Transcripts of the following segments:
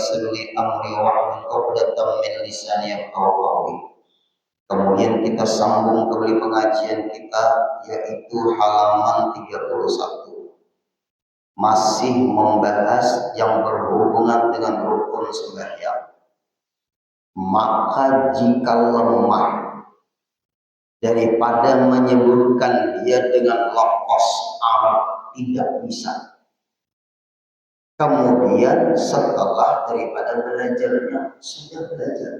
yassir li amri wahlul 'uqdatam min lisani yafqahu qawli. Kemudian kita sambung kembali pengajian kita, yaitu halaman 31. Masih membahas yang berhubungan dengan rukun sembahyang. Maka jika lemah daripada menyebutkan dia dengan lafaz Arab tidak bisa. Kemudian setelah daripada belajarnya sudah belajar,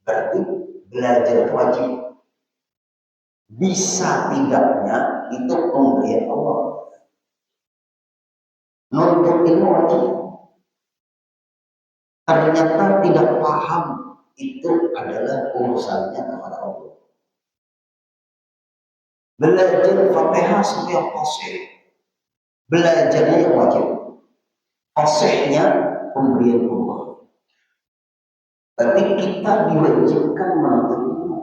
berarti belajar wajib. Bisa tidaknya itu pemberian Allah. Nuntut ilmu wajib. Ternyata tidak paham, itu adalah urusannya kepada Allah. Belajar Fatihah sampai fasih, belajarnya yang wajib. Fasihnya pemberian Allah. Berarti kita diwajibkan menuntut ilmu,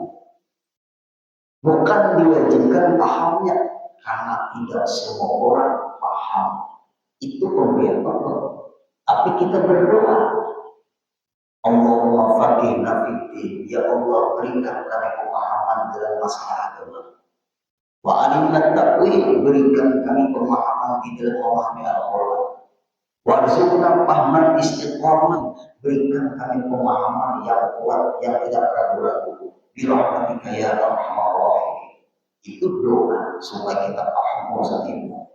bukan diwajibkan pahamnya, karena tidak semua orang paham. Itu pemberian Allah. Tapi kita berdoa, Allahumma faqihna fiddin, ya Allah berikan kami pemahaman dalam masalah agama. Wa alimna ta'wil, berikan kami pemahaman di dalam memahami Al-Quran. Warzuqna fahman istiqamah, berikan kami pemahaman yang kuat yang tidak ragu-ragu. Bi rahmatika ya arhamar rahimin. Itu doa supaya kita paham urusan ilmu.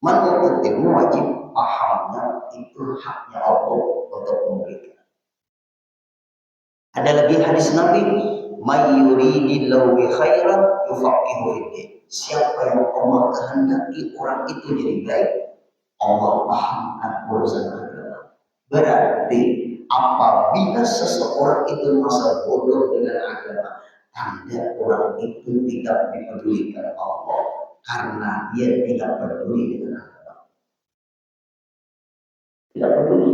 Menuntut ilmu wajib, pahamnya itu haknya Allah untuk memberikan. Ada lagi hadis Nabi, may yuridillahu bi khairan yufaqihu fiddin. Siapa yang Allah kehendaki orang itu jadi baik, Allah pahamkan urusan agama. Berarti apabila seseorang itu merasa bodoh dengan agama, tanda orang itu tidak dipedulikan Allah karena dia tidak peduli dengan agama. Tidak peduli.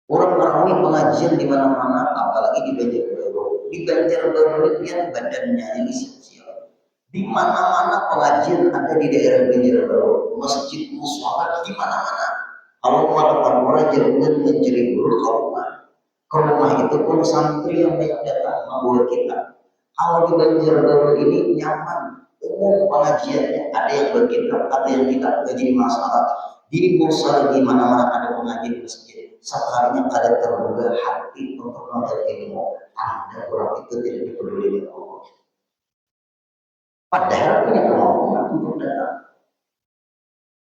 Orang ramai pengajian di mana-mana, apalagi di Banjarbaru. Di Banjarbaru dia badannya yang siap-siap. Di mana-mana pengajian ada di daerah Banjarbaru, masjid musyawarah di mana-mana. Kalau depan orang jangan mencari guru ke rumah. Ke rumah itu pun santri yang banyak datang membawa kita. Kalau di Banjarbaru ini nyaman, umum pengajiannya, ada yang berkitab, ada yang tidak, jadi masalah. Di musola di mana-mana ada pengajian masjid. Sekalinya ada terbuka hati untuk mencari ilmu, tanda orang itu tidak dipeduli dengan Allah. Padahal punya kemampuan untuk datang.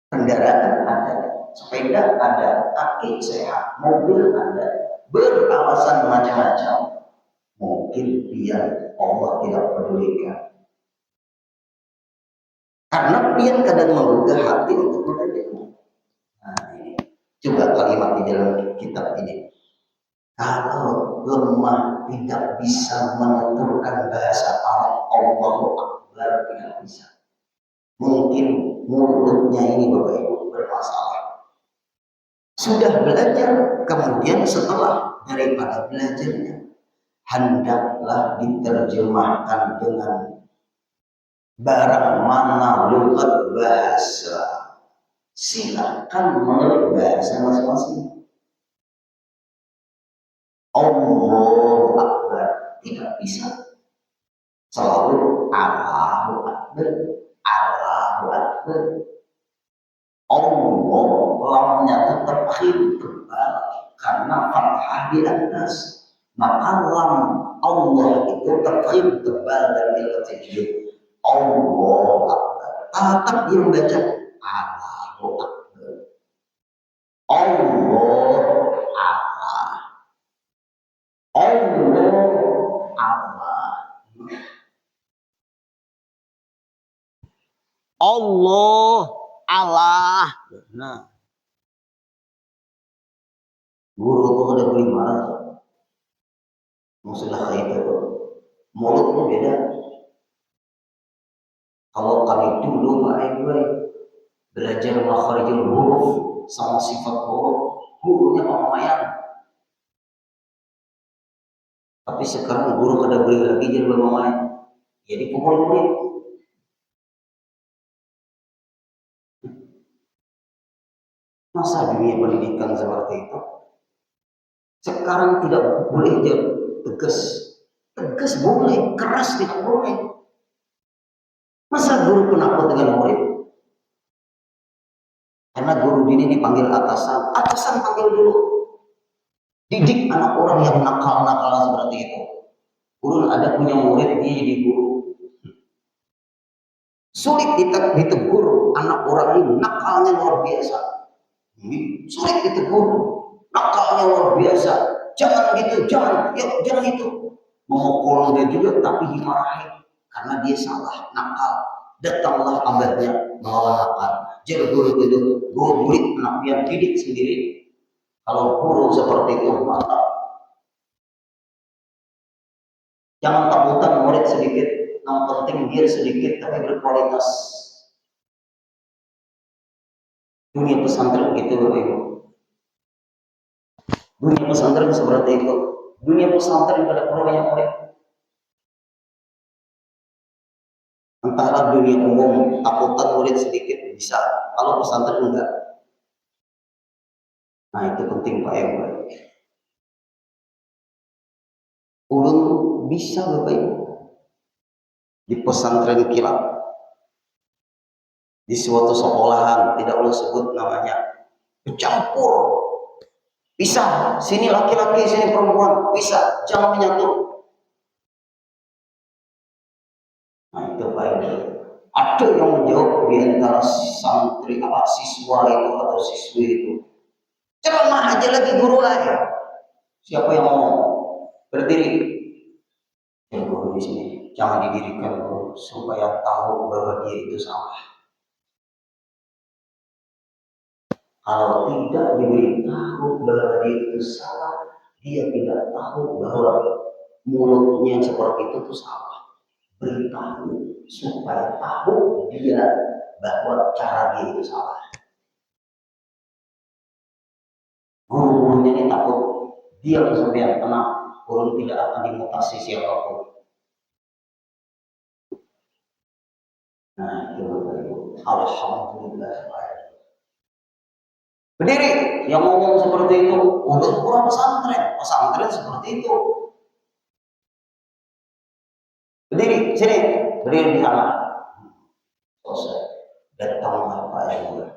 Kendaraan ada, sepeda ada, kaki sehat, mobil ada, beralasan macam-macam. Mungkin dia Allah tidak pedulikan. Karena dia kadang membuka hati untuk mencari ilmu. Nah, ini coba kalimat di dalam kitab ini. Kalau lemah tidak bisa menuturkan bahasa Arab, Allahu Akbar tidak bisa. Mungkin mulutnya ini Bapak Ibu bermasalah. Sudah belajar, kemudian setelah daripada belajarnya, hendaklah diterjemahkan dengan barang mana lughat bahasa. Silakan menurut bahasa masing-masing. Allahu Akbar tidak bisa. Selalu Allahu Akbar, Allahu Akbar. Allah lamnya tetap tebal karena fathah di atas. Maka lam Allah itu tafkhim tebal dan iltiqi. Allah Akbar. Tetap dia membaca Allahu Akbar. Allah Allah. Allah Allah. Allah Allah. Nah, guru itu ada beli mana? Masalah kayak itu, mulutnya beda. Kalau kami dulu baik-baik belajar makharijul huruf sama sifat huruf, gurunya Pak Mayan. Tapi sekarang guru kada beli lagi jadi bermain, jadi pukul murid. Masa dunia pendidikan seperti itu? Sekarang tidak boleh tegas. Tegas boleh, keras tidak boleh. Masa guru penakut dengan murid? Karena guru ini dipanggil atasan. Atasan panggil dulu. Didik anak orang yang nakal-nakal seperti itu. Guru ada punya murid, dia jadi guru. Sulit ditegur anak orang ini, nakalnya luar biasa. Sulit ditegur, nakalnya luar biasa. Jangan gitu, jangan itu. Memukul dia juga, tapi dimarahi karena dia salah, nakal. Datanglah abahnya melawan nakal. Jadi guru itu, guru murid anak dia didik sendiri. Kalau guru seperti itu, maka jangan takutan murid sedikit, yang penting dia sedikit tapi berkualitas. Dunia pesantren gitu Bapak Ibu. Dunia pesantren seperti itu. Dunia pesantren pada perlu banyak murid. Antara dunia umum, takutan murid sedikit bisa. Kalau pesantren enggak. Nah itu penting Pak Ibu. Ulun bisa Bapak Ibu. Di pesantren kilat. Di suatu sekolahan, tidak boleh sebut namanya. Bercampur. Bisa, sini laki-laki, sini perempuan. Bisa, jangan menyatu. Nah itu Pak Ibu. Ada yang menjawab di antara santri siswa itu atau siswi itu. Ceramah aja lagi guru lain. Siapa yang mau berdiri? Ya guru di sini. Jangan didirikan guru supaya tahu bahwa dia itu salah. Kalau tidak diberitahu bahwa dia itu salah, dia tidak tahu bahwa mulutnya seperti itu salah. Beritahu supaya tahu dia bahwa cara dia itu salah. Guru-gurunya ini takut dia sampai tenang, guru tidak akan dimutasi siapapun. Nah, itu alhamdulillah. Berdiri, yang ngomong seperti itu, untuk kurang pesantren seperti itu. Berdiri, sini, berdiri di sana. Selesai. Datanglah Pak Ibu,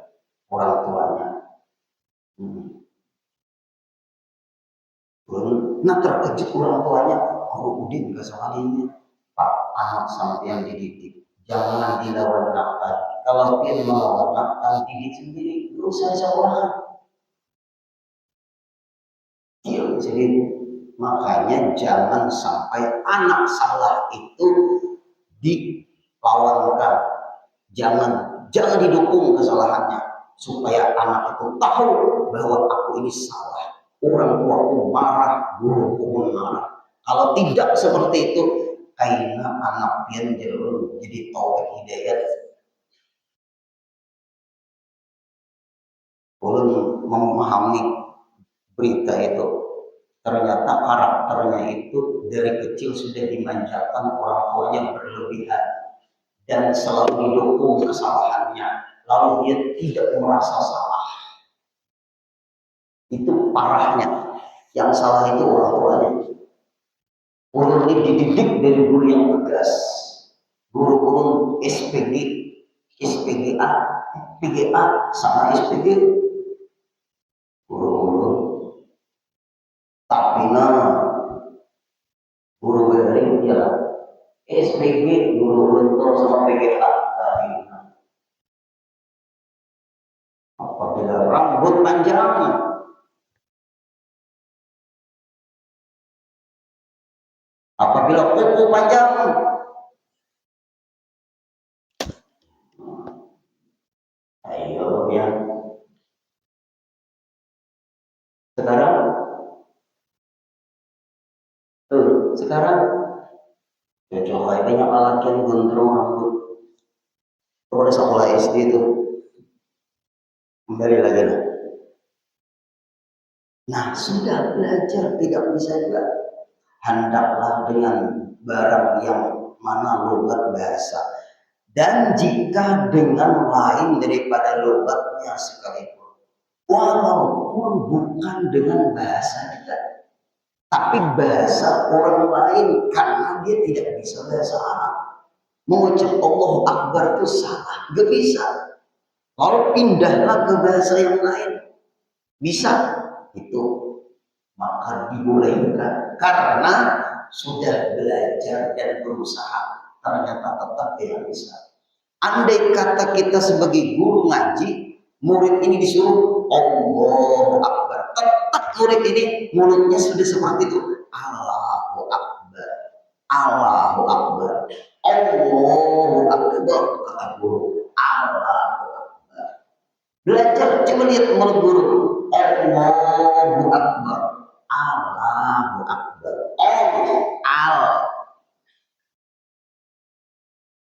orang tuanya. Nah terkejut orang tuanya, Guru Udin nggak salah ini, Pak, anak sampean dididik, jangan dilawan nakal. Kalau dia melawan nakal, didik sendiri, lu saya sekolah. Dia sendiri. Makanya jangan sampai anak salah itu dilawankan, jangan didukung kesalahannya, supaya anak itu tahu bahwa aku ini salah. Orang tuaku marah, guruku pun marah. Kalau tidak seperti itu, kayaknya anak pian jadi taufik hidayat. Ulun memahami berita itu, ternyata karakternya itu dari kecil sudah dimanjakan orang tuanya berlebihan dan selalu didukung kesalahannya, lalu dia tidak merasa salah. Itu parahnya. Yang salah itu orang tuanya. Ulun ini dididik dari guru yang tegas. Guru-guru SPG, SPGA, PGA sama SPG. Guru-guru. Tapi guru berdering ya. SPG, guru bentor sama PGA. Apabila rambut panjang, apabila kuku panjang, ayo ya. Sekarang cocok banyak laki yang gondrong rambut. Pada sekolah SD itu kembali lagi lah. Nah sudah belajar tidak bisa juga. Hendaklah dengan barang yang mana logat bahasa, dan jika dengan lain daripada logatnya sekalipun, walaupun bukan dengan bahasa kita, tidak. Tapi bahasa orang lain karena dia tidak bisa bahasa Arab. Mengucap Allahu Akbar itu salah, gak bisa. Lalu pindahlah ke bahasa yang lain, bisa itu, maka dibolehkan karena sudah belajar dan berusaha, ternyata tetap tidak bisa. Andai kata kita sebagai guru ngaji, murid ini disuruh Allahu Akbar, tetap murid ini mulutnya sudah seperti itu, Allahu Akbar, Allahu Akbar, Allahu Akbar, kata guru, Allahu Akbar. Belajar coba lihat mulut guru, Allahu Akbar, Allahu Akbar, Al.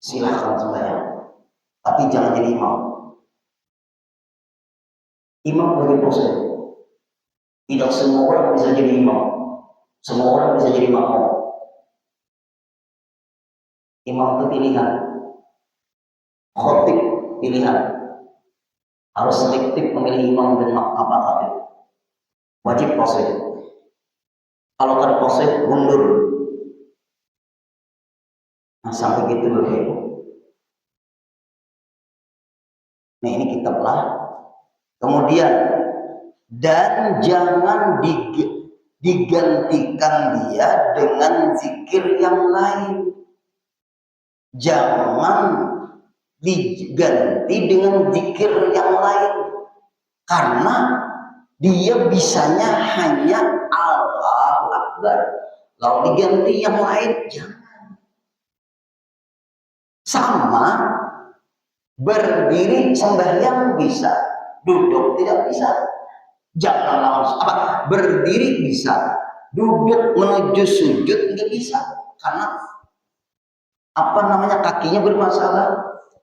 Silahkan sembahyang, tapi jangan jadi imam. Imam bagi proses. Tidak semua orang bisa jadi imam. Semua orang bisa jadi makmum. Imam itu pilihan. Khotib pilihan. Harus selektif memilih imam dan apa khotib. Wajib proses. Kalau kan proses mundur. Nah, sampai gitu loh. Nah, ini kitablah. Kemudian, dan jangan digantikan dia dengan zikir yang lain. Jangan diganti dengan zikir yang lain. Karena dia bisanya hanya Allahu Akbar. Lalu diganti yang lain, jangan. Sama, berdiri sembahyang bisa, duduk tidak bisa. Jangan langsung berdiri bisa, duduk menuju sujud tidak bisa, karena kakinya bermasalah.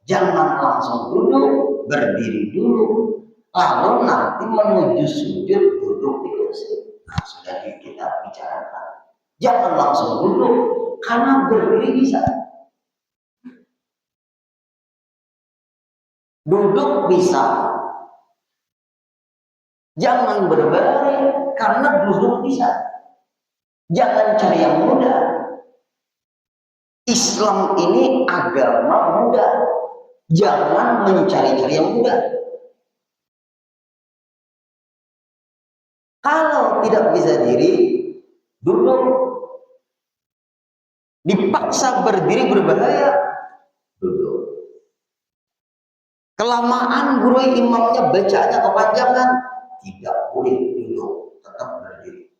Jangan langsung duduk, berdiri dulu, lalu nanti menuju sujud duduk di kursi. Nah, sudah kita bicarakan. Jangan langsung duduk, karena berdiri bisa. Duduk bisa. Jangan berbaring, karena duduk bisa. Jangan cari yang mudah. Islam ini agama mudah. Jangan mencari-cari yang mudah. Kalau tidak bisa diri, duduk. Dipaksa berdiri berbahaya, duduk. Kelamaan guru imamnya bacaannya kepanjangan, tidak boleh duduk, tetap berdiri.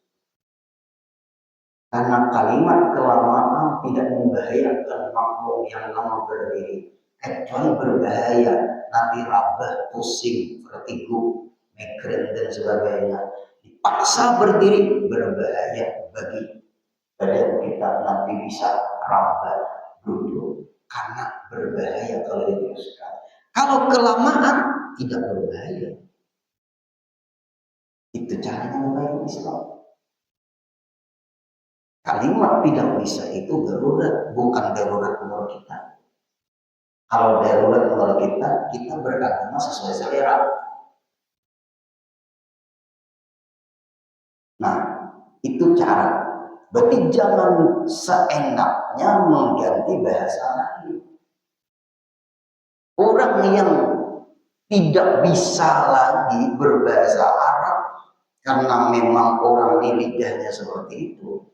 Karena kalimat kelamaan tidak membahayakan makmum yang lama berdiri, kecuali berbahaya nanti rabah, pusing, vertigo, migrain dan sebagainya. Dipaksa berdiri berbahaya bagi badan kita, nanti bisa rabah, duduk, karena berbahaya kalau diteruskan. Kalau kelamaan tidak berbahaya. Itu caranya membaik Islam. Kalimat tidak bisa itu darurat, bukan darurat menurut kita. Kalau darurat menurut kita beragama sesuai selera. Nah, itu cara. Berarti jangan seenaknya mengganti bahasa lain. Orang yang tidak bisa lagi berbahasa Arab karena memang orang ini lidahnya seperti itu.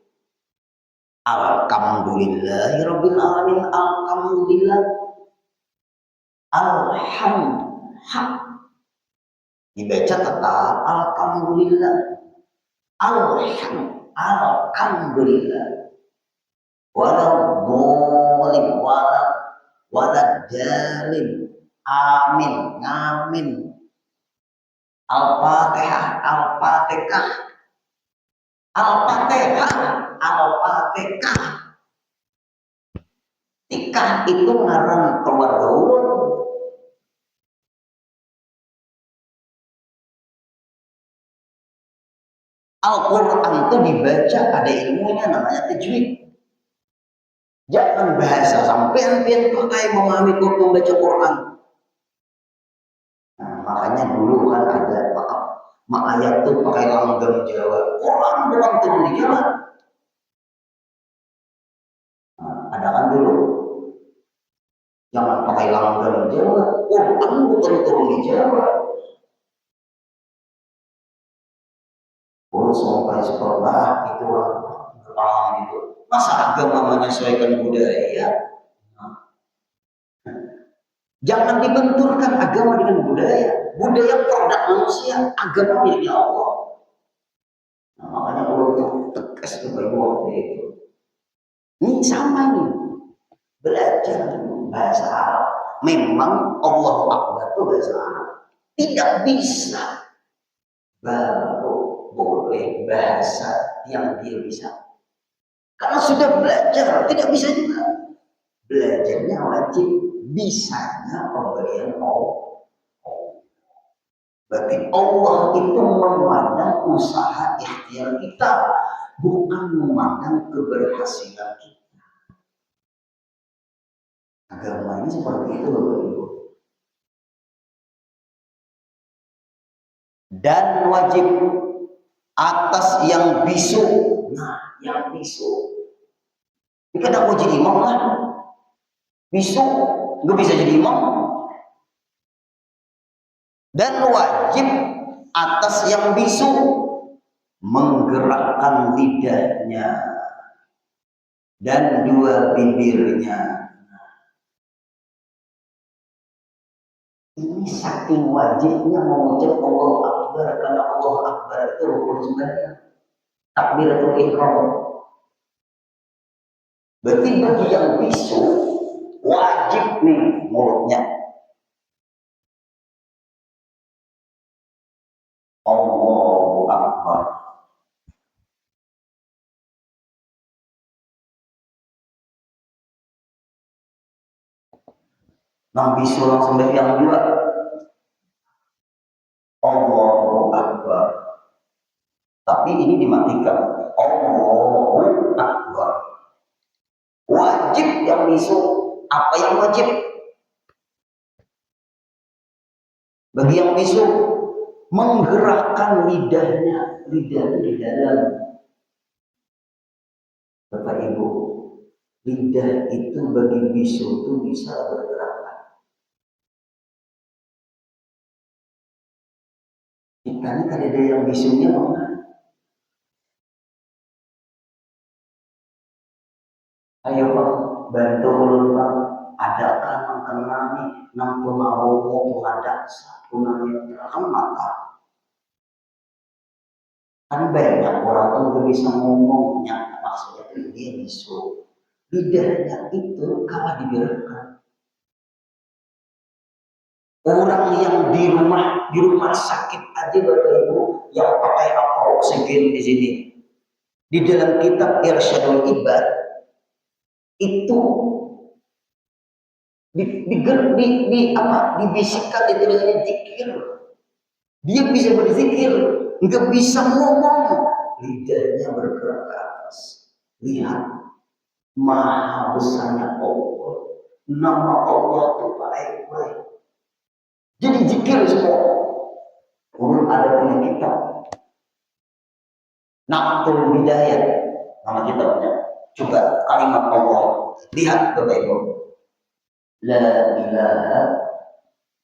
Alhamdulillahirabbil alamin, alhamdulillah. Alhamdulillah. Dibaca tetap alhamdulillah. Alhamdulillah. Walau jalim, amin, ngamin, al-fatihah, al-fatihah, al-fatihah, al-fatihah. Tikah itu ngaran keluar daun. Al-Quran itu dibaca, ada ilmunya namanya tajwid. Jangan bahasa sampai pakai memahami kok membaca Quran. Nah, makanya dulu kan ada mak ayat tuh pakai langgam Jawa, orang turun di jalan. Nah, ada kan dulu, jangan pakai langgam Jawa, orang bukan turun di Jawa. Sampai sekolah itu paham itu. Masa agama menyesuaikan budaya? Jangan dibenturkan agama dengan budaya. Budaya produk manusia, agama miliknya Allah. Nah, makanya Allah tegas kepada waktu itu. Ini sama nih, belajar bahasa Arab. Memang Allah Akbar itu bahasa Arab. Tidak bisa baru boleh bahasa yang dia bisa. Karena sudah belajar, tidak bisa juga. Belajarnya wajib, bisanya pemberian Allah. Berarti Allah itu memandang usaha ikhtiar kita, bukan memandang keberhasilan kita. Agama ini seperti itu, Bapak Ibu. Dan wajib atas yang bisu. Nah, yang bisu. Ini kadang mau jadi imam lah. Bisu, nggak bisa jadi imam. Dan wajib atas yang bisu menggerakkan lidahnya dan dua bibirnya. Ini saking wajibnya mengucap Allah Akbar, karena Allah Akbar itu rukun sembahyang, takbiratul ihram. Berarti bagi yang bisu wajib nih mulutnya Allahu Akbar. Nah bisu langsung sembahyang juga Allahu Akbar. Tapi ini dimatikan Allahu Akbar. Wajib yang bisu. Apa yang wajib? Bagi yang bisu menggerakkan lidahnya, lidah di dalam. Bapak Ibu, lidah itu bagi bisu itu bisa bergerak. Kita ini kan ada yang bisunya mana? Ayo Pak, bantu ulun Pak. Ada kan mengenai nampu mau pengadak satu namanya kan mata. Kan banyak orang tuh gak bisa ngomongnya, maksudnya dia bisu. Lidahnya itu kalah digerakkan. Orang yang di rumah sakit aja Bapak Ibu yang pakai apa oksigen di sini. Di dalam kitab Irsyadul Ibad itu dibisikkan di telinganya zikir. Dia bisa berzikir, nggak bisa ngomong, lidahnya bergerak ke atas. Lihat, maha besarnya Allah. Nama Allah itu baik-baik. Jadi zikir semua. Belum ada punya kitab. Naqtul Bidayah, nama kitabnya. Coba kalimat Allah. Lihat Bapak Ibu. La ilaha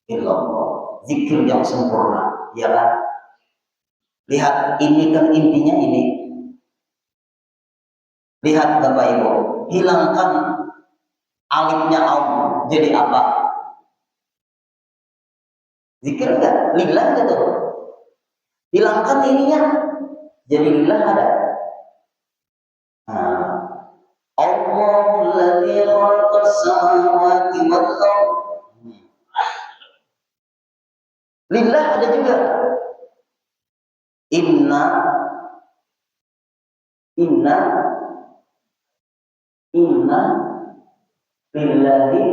illallah. Zikir yang sempurna, ya kan? Lihat, ini kan intinya ini. Lihat Bapak Ibu, hilangkan alifnya Allah, jadi apa? Zikir enggak? Lillah gitu. Hilangkan ininya, jadi lillah ada. Nah, Allahul ladzi khalaqas samawati wal ardh. Lillah ada juga. Inna lillahi.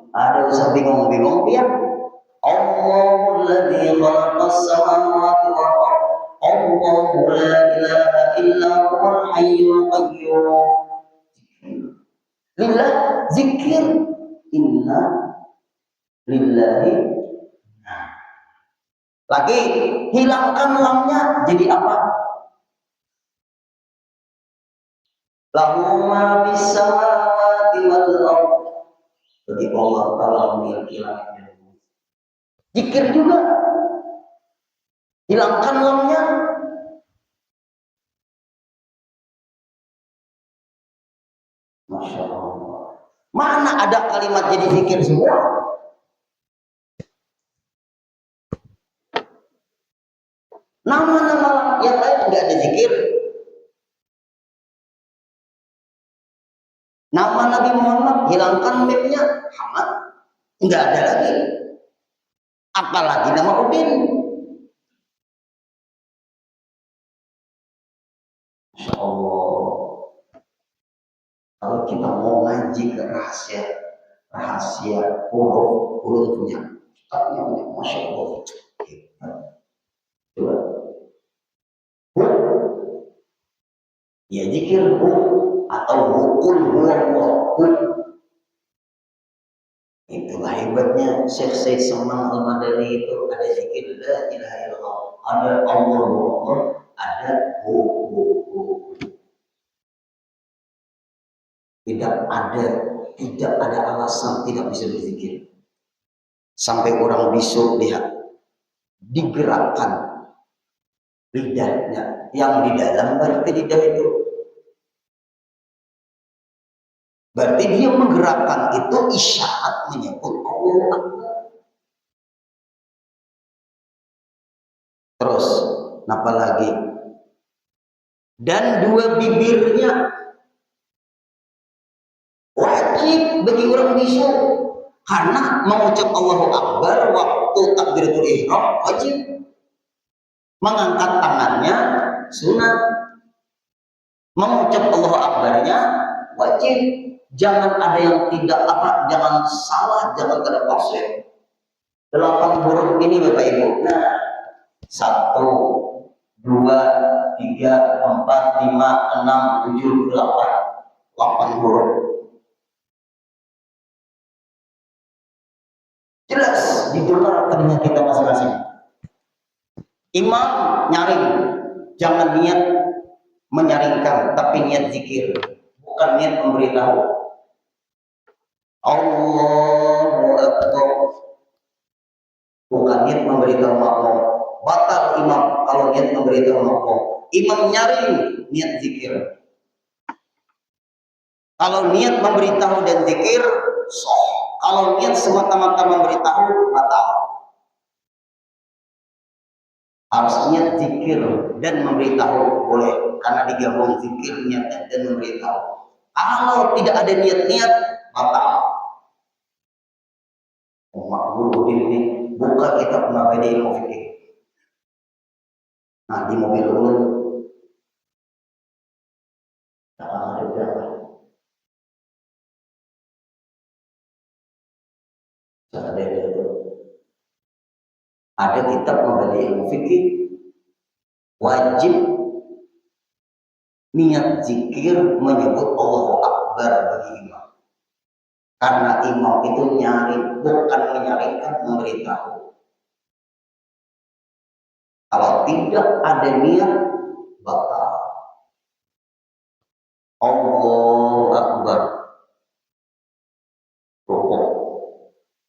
Ada usah bingung-bingung dia. Allahul ladzi khalaqas samawati wal ardh. Allahu la ilaha illa huwal hayyul qayyum. Lillah zikir. Inna lillahi. Nah, lagi hilangkan lamnya jadi apa? Lahu ma fis samawati wal ardh. Bagi Allah Ta'ala memiliki langit dan bumi. Zikir juga hilangkan lamnya. Masya Allah. Mana ada kalimat jadi zikir semua? Nama-nama yang lain enggak ada zikir. Nama Nabi Muhammad hilangkan mimnya, Muhammad enggak ada lagi. Apalagi nama Udin. Masya Allah. Kalau kita mau ngaji ke rahasia huruf punya kitabnya, Masya Allah. Coba. Ya zikir atau hukul huwallah. Itulah hebatnya Syekh Said Salman Al-Madani itu, ada zikir la ilaha illallah, ada Allah, ada hu. Tidak ada alasan tidak bisa berzikir. Sampai orang bisu lihat digerakkan lidahnya, yang di dalam berarti lidah itu. Berarti dia menggerakkan itu isyarat menyebut Allah. Terus, apa lagi? Dan dua bibirnya wajib bagi orang bisu, karena mengucap Allahu Akbar waktu takbiratul ihram wajib. Mengangkat tangannya sunat. Mengucap Allahu Akbarnya wajib. Jangan ada yang jangan salah, jangan ada pasir. 8 huruf ini Bapak Ibu. Nah, 1, 2, 3, 4, 5, 6, 7, 8. 8 huruf. Jelas didengar telinga kita masing-masing. Imam nyaring, jangan niat menyaringkan, tapi niat zikir, bukan niat memberitahu. Allahu Akbar, bukan niat memberitahu makmum. Batal imam kalau niat memberitahu makmum. Imam nyaring, niat zikir. Kalau niat memberitahu dan zikir, sah. Kalau niat semata-mata memberitahu, batal. Harus niat zikir dan memberitahu boleh, karena digabung zikir, niat dan memberitahu. Kalau tidak ada niat-niat, batal. Makbul ini buka kitab Mabadi Ilmu Fikih. Nah, di mobil ulun ada berapa? Ada kitab Mabadi Ilmu Fikih, wajib niat zikir menyebut Allahu Akbar bagi imam. Karena imam itu nyari, bukan menyaringkan, memberitahu. Kalau tidak ada niat, batal. Allahu Akbar. Rukuk.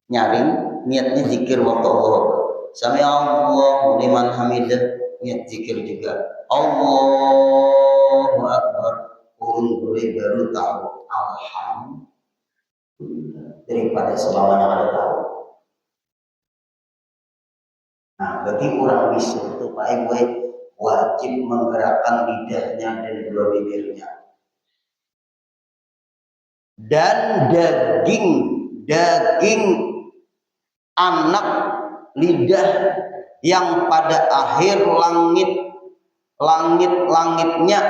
Nyaring, niatnya zikir waktu Allah. Sami Allahu liman hamidah, niat zikir juga. Allahu Akbar. Urun boleh baru tahu alhamdulillah daripada selamanya ada tahu. Nah, bagi orang bisu itu Pak Ibu wajib menggerakkan lidahnya dan dua bibirnya. Dan daging anak lidah yang pada akhir langitnya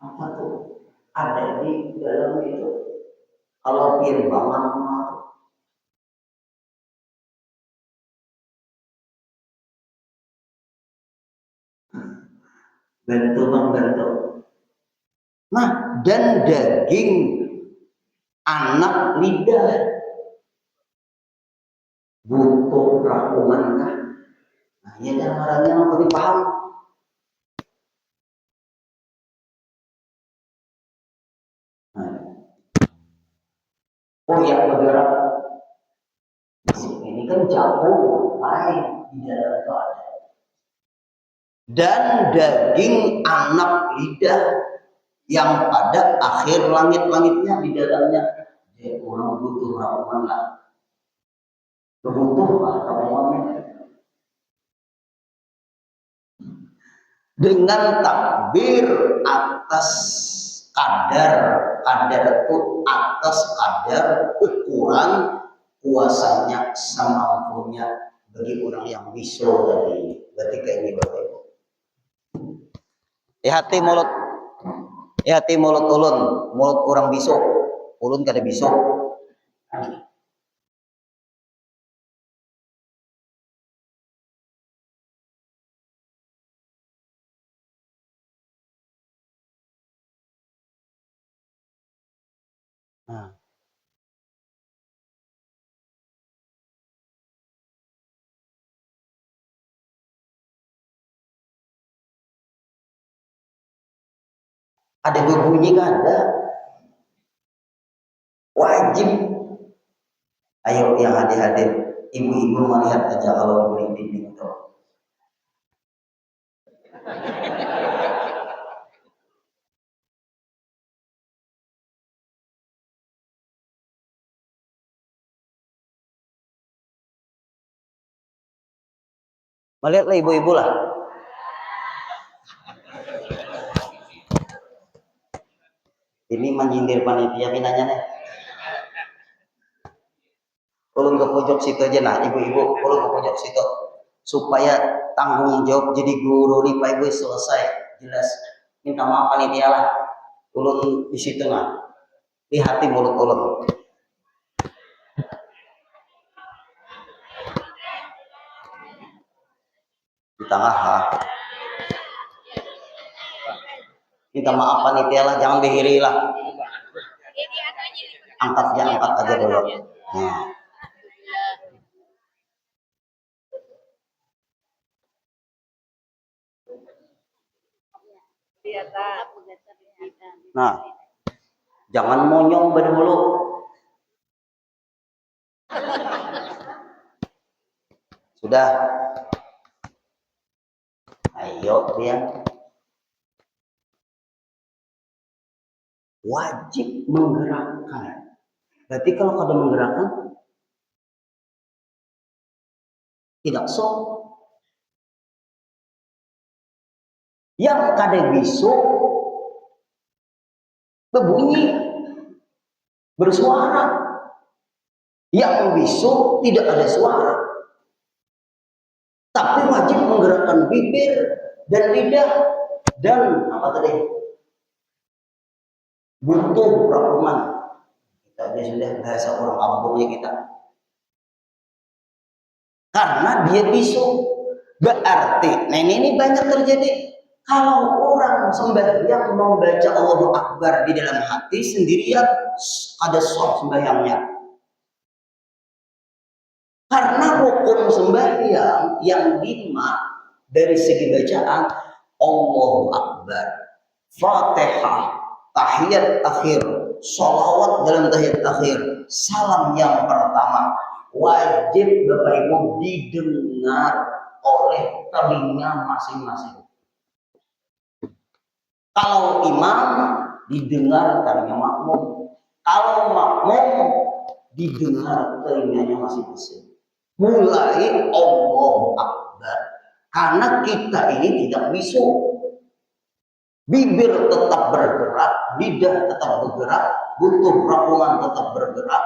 apa tuh ada di dalam itu. Kalau firman bentuk. Nah, dan daging anak lidah. Butuh rakungan kan? Nah, ya dan marahnya lebih paham. Nah. Oh yang bergerak ini kan jauh lain di dalam itu ada. Dan daging anak lidah yang pada akhir langit-langitnya di dalamnya. Jadi orang butuh rakungan lah. Kebutuhan rakungannya. Dengan takbir atas kadar itu atas kadar ukuran kuasanya semampunya bagi orang yang bisa tadi. Berarti kayak ini Bapak Ibu. Hati mulut ulun, mulut orang bisa, ulun kada bisa. Nah. Ada berbunyi kan ada? Wajib. Ayo yang hadir-hadir, ibu-ibu melihat aja kalau diberi bimbing itu. Melihatlah ibu-ibu lah. Ini menyindir panitia pinanya nih. Ulun ke pojok situ aja nah, ibu-ibu, ulun ke pojok situ supaya tanggung jawab jadi guru lipai gue selesai jelas. Minta maaf panitia lah. Ulun di situ nah. Di hati mulut ulun. Di tengah ha. Minta maaf panitia lah, jangan dihiri lah. Angkat aja dulu. Nah. Nah, jangan monyong berdulu. Sudah. Ayo dia. Wajib menggerakkan. Berarti kalau kada menggerakkan tidak so. Yang kada bisu berbunyi bersuara. Yang bisu tidak ada suara. Tapi wajib menggerakkan bibir dan lidah dan apa tadi? Butuh rakungan. Kita aja sudah bahasa orang kampungnya kita. Karena dia bisu. Berarti, nah ini banyak terjadi. Kalau orang sembahyang membaca Allahu Akbar di dalam hati sendirian, ada sah sembahyangnya. Karena rukun sembahyang yang 5 dari segi bacaan Allahu Akbar, Fatihah, tahiyat akhir, sholawat dalam tahiyat akhir, salam yang pertama wajib Bapak Ibu didengar oleh telinga masing-masing. Kalau imam didengar telinga makmum, kalau makmum didengar telinganya masing-masing. Mulai Allahu Akbar. Karena kita ini tidak bisu. Bibir tetap bergerak, lidah tetap bergerak, butuh rakungan tetap bergerak.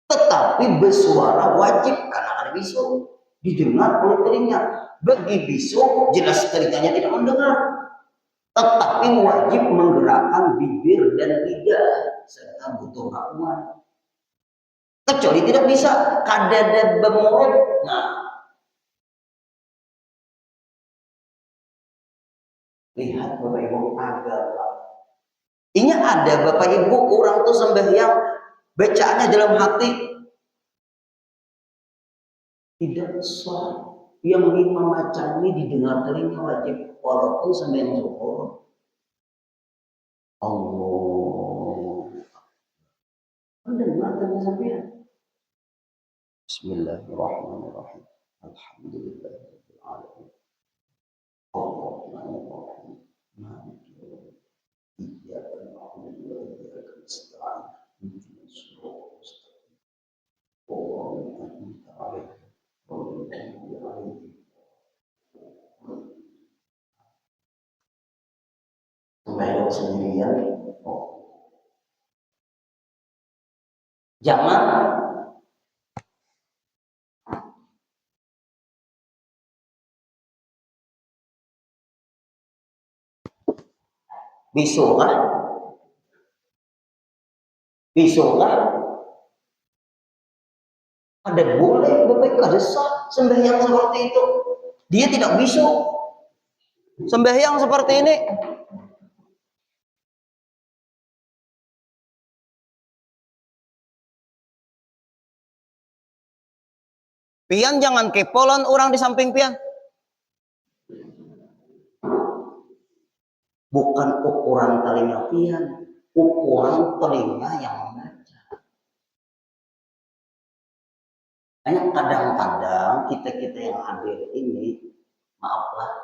Tetapi bersuara wajib karena ada bisu. Didengar oleh telinga. Bagi bisu jelas telinganya tidak mendengar. Tetapi wajib menggerakkan bibir dan lidah serta butuh rakungan. Kecuali tidak bisa kadada bermulut. Nah, lihat Bapak Ibu agama Ini ada Bapak Ibu orang tuh sembahyang bacaannya dalam hati tidak sah. Yang 5 macam ini didengar telinga wajib walaupun sembahyang zuhur. Allah. Mendengar telinga sampean. Bismillahirrahmanirrahim. Alhamdulillahirabbil alamin. Arrahmanirrahim. Maliki yaumiddin. Iyyaka na'budu wa iyyaka nasta'in. Ihdinas siratal mustaqim. Shiratal ladzina an'amta 'alaihim. Sembahyang sendirian. Jangan besok ada boleh Bapak kada sah sembahyang seperti itu. Dia tidak bisa sembahyang seperti ini. Pian jangan kepolan orang di samping pian. Bukan ukuran telinga pian, ukuran telinga yang membaca. Hanya kadang-kadang kita yang hadir ini, maaflah,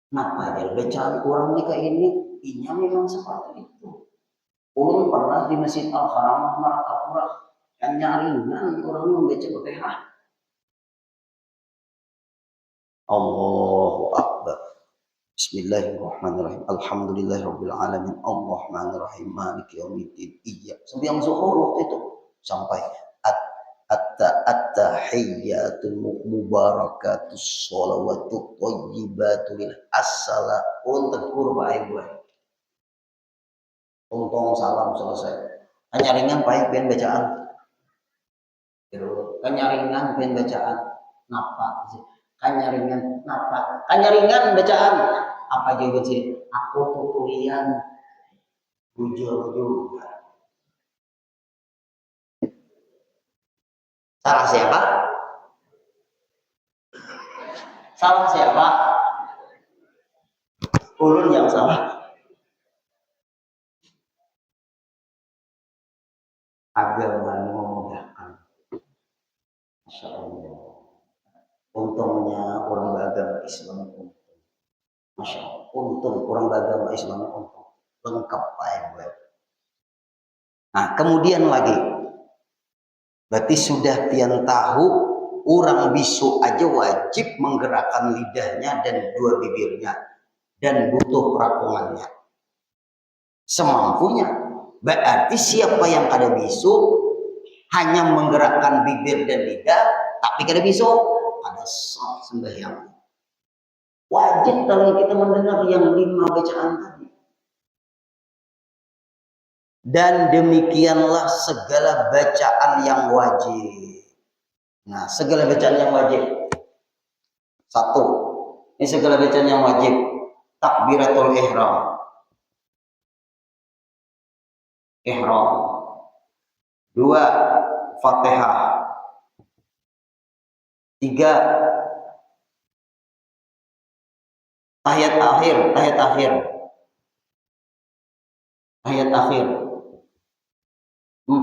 kenapa aja bacaan orang ini kayak ini, inya memang seperti itu. Ulun pernah di Masjid Al-Haram Martapura yang nyaringan orang membaca Fatihah. Allahu Akbar. Bismillahirrahmanirrahim. Alhamdulillahirabbil alamin. Arrahmanirrahim. Maliki yaumiddin. Iya. Sampai yang zuhur waktu itu sampai at-tahiyyatul mubarakatus sholawatut thayyibatul assalamu tegur Pak Ibu. Untung salam selesai. Kanyaringan Pak Ibu bacaan. Kanyaringan pen bacaan. Napa sih? Kanyaringan napa? Kanyaringan bacaan. Apa juga sih? Aku tutulian bujur juga. Salah siapa? Salah siapa? Ulun yang salah. Agama memudahkan. Masya Allah. Untungnya orang beragama Islam untung. Masya Allah. Untung orang beragama Islam untung. Lengkap Pak Ibu. Nah kemudian lagi. Berarti sudah pian tahu orang bisu aja wajib menggerakkan lidahnya dan dua bibirnya dan butuh perakungannya semampunya. Berarti siapa yang kada bisu hanya menggerakkan bibir dan lidah tapi kada bisu ada sah sembahyang. Wajib kalau kita mendengar yang 5 bacaan tadi. Dan demikianlah segala bacaan yang wajib. Nah, segala bacaan yang wajib. 1. Ini segala bacaan yang wajib. Takbiratul ihram. Ihram. 2. Fatihah. 3. Tahiyat akhir. Tahiyat akhir. 4.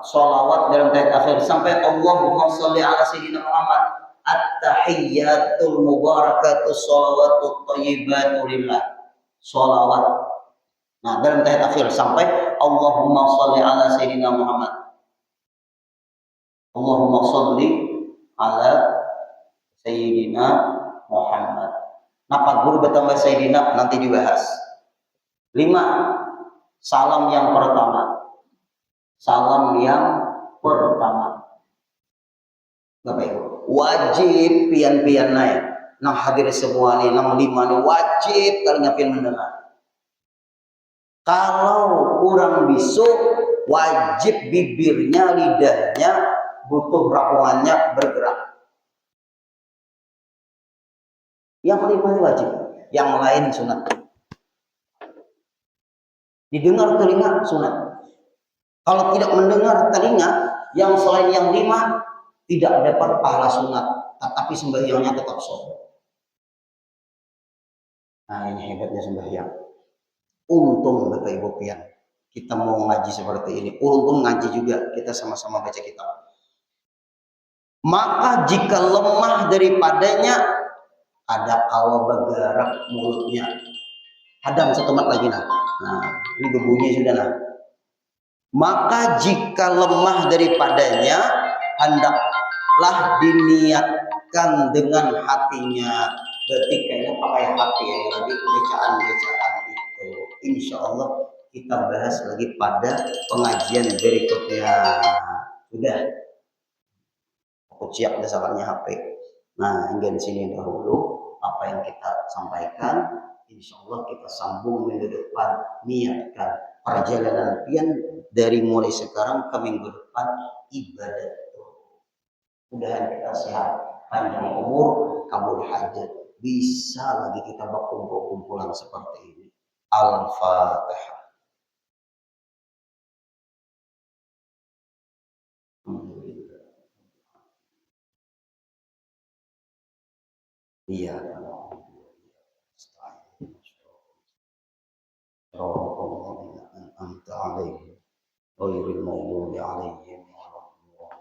Sholawat dalam tahiyat akhir sampai Allahumma sholli ala sayyidina Muhammad. At-tahiyyatul mubarakatus sholawatut thayyibatu lillah. Sholawat. Nah, dalam tahiyat akhir sampai Allahumma sholli ala sayyidina Muhammad. Allahumma sholli ala sayyidina Muhammad. Napa guru bertambah sayyidina nanti dibahas. 5. Salam yang pertama. Bapak Ibu, wajib pian-pian naik. Nang hadir semua nih, nang 5 nih wajib kalian pian mendengar. Kalau kurang bisu, wajib bibirnya, lidahnya, butuh rakungannya bergerak. Yang 5 ini wajib, yang lain sunat. Didengar telinga sunat. Kalau tidak mendengar telinga yang selain yang 5 tidak dapat pahala sunat, tetapi sembahyangnya tetap sah. Nah ini hebatnya sembahyang. Untung Bapak Ibu pian kita mau ngaji seperti ini. Untung ngaji juga kita sama-sama baca kitab. Maka jika lemah daripadanya ada kawa bergerak mulutnya. Hadam setemat lagi nah. Nah ini berbunyi sudah nah. Maka jika lemah daripadanya hendaklah diniatkan dengan hatinya. Berarti kayaknya pakai hati ya lagi bacaan-bacaan itu. Insya Allah kita bahas lagi pada pengajian berikutnya. Sudah aku siap dasarnya HP. Nah hingga di sini dahulu apa yang kita sampaikan. Insya Allah kita sambung minggu depan, niatkan perjalanan pian dari mulai sekarang ke minggu depan ibadah. Mudah-mudahan kita sehat, panjang umur, kabul hajat. Bisa lagi kita berkumpul-kumpulan seperti ini. Al-Fatihah. Iya. أنعمت عليهم غير المغضوب عليهم ولا الضالين.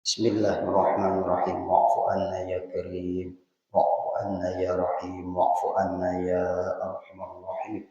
بسم الله الرحمن الرحيم واعف عنا يا كريم واعف عنا يا رحيم واعف عنا يا أرحم الراحمين.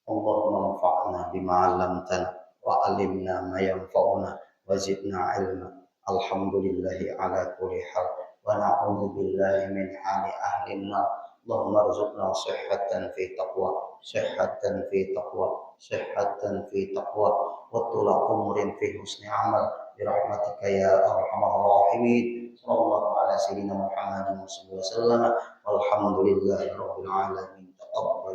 اللهم انفعنا بما علمتنا وعلمنا ما ينفعنا وزدنا علما. الحمد لله على كل حال ونعوذ بالله من حال أهل النار. اللهم ارزقنا صحة في تقوى صحة في تقوى صحة في تقوى وطول عمر في حسن عمل برحمتك يا أرحم الراحمين. صلى الله على سيدنا محمد وسلم والحمد لله رب العالمين. تقبل